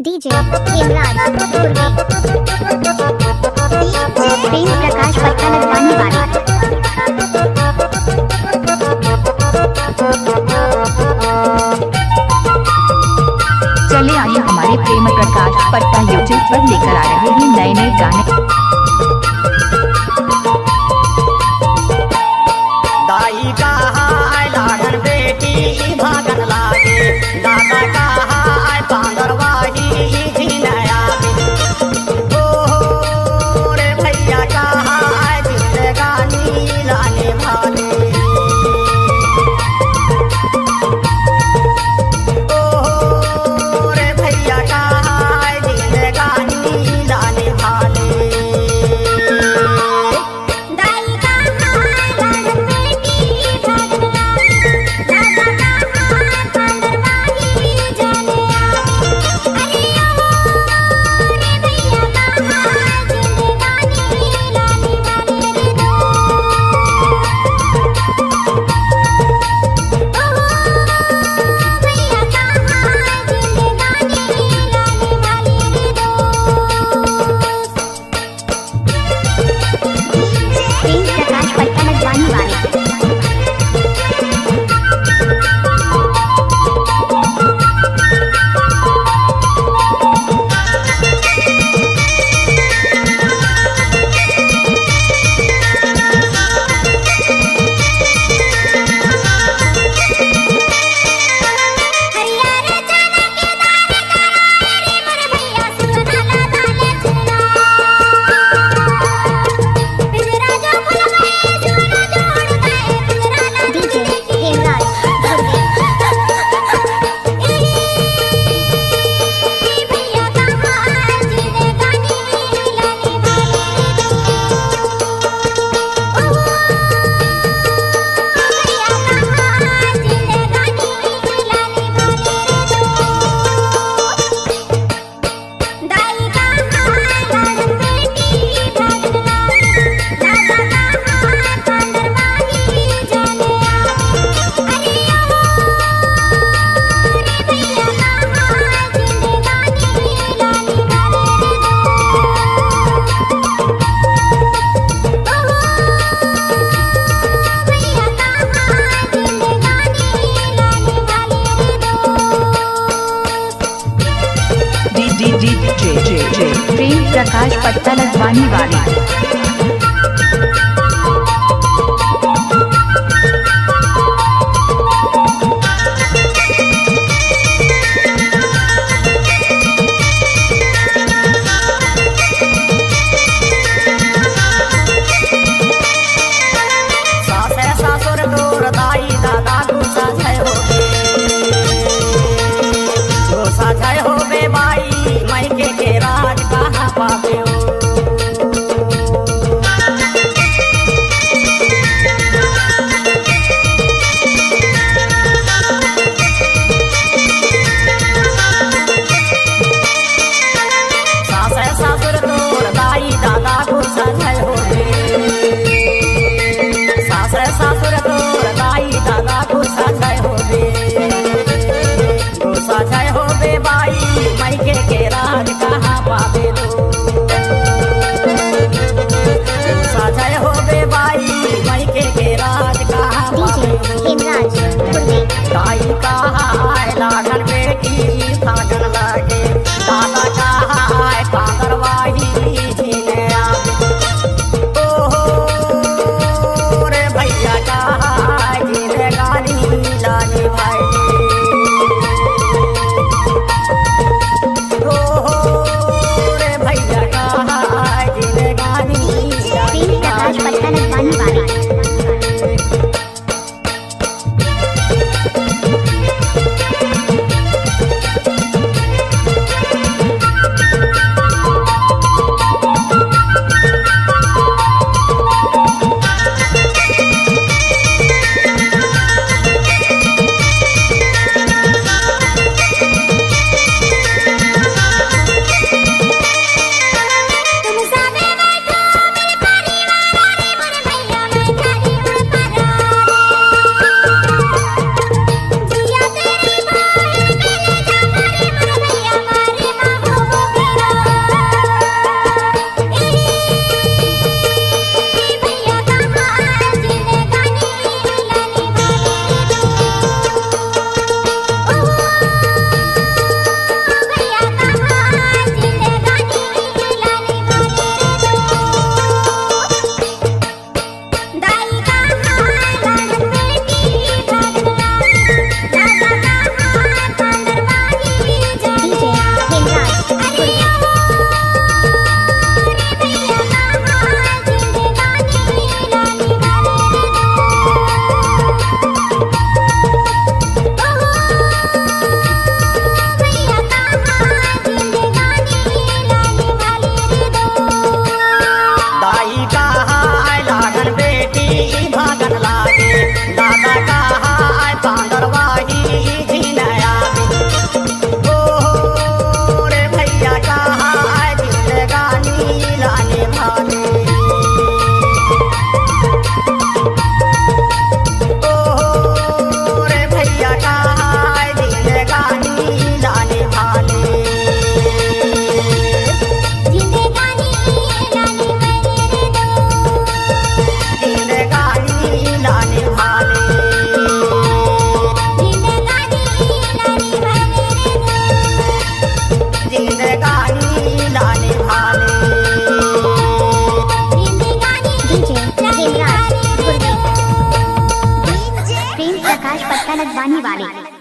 DJ Hemraj पूर्वी प्रेम प्रकाश पट्टा लगवाने वाले। चले आइए हमारे प्रेम प्रकाश पट्टा यूट्यूब पर लेकर आ रहे हैं नए नए गाने। दाई कहा आय लाडन बेटी भागन लागे, दादा कहा आय पांगरवाही झिनया ओ रे भैया कहा आय जिंदगानी लाने वाले ओ रे भैया कहा आय जिंदगानी लाने वाले। प्रेम प्रकाश पट्टा लगवाने वाले। साझा हो बे बाई माई के लाने वाले जिंदगानी लाने वाले डीजे हेमराज गुरमीत प्रेम प्रकाश पट्टा लगवाने वाले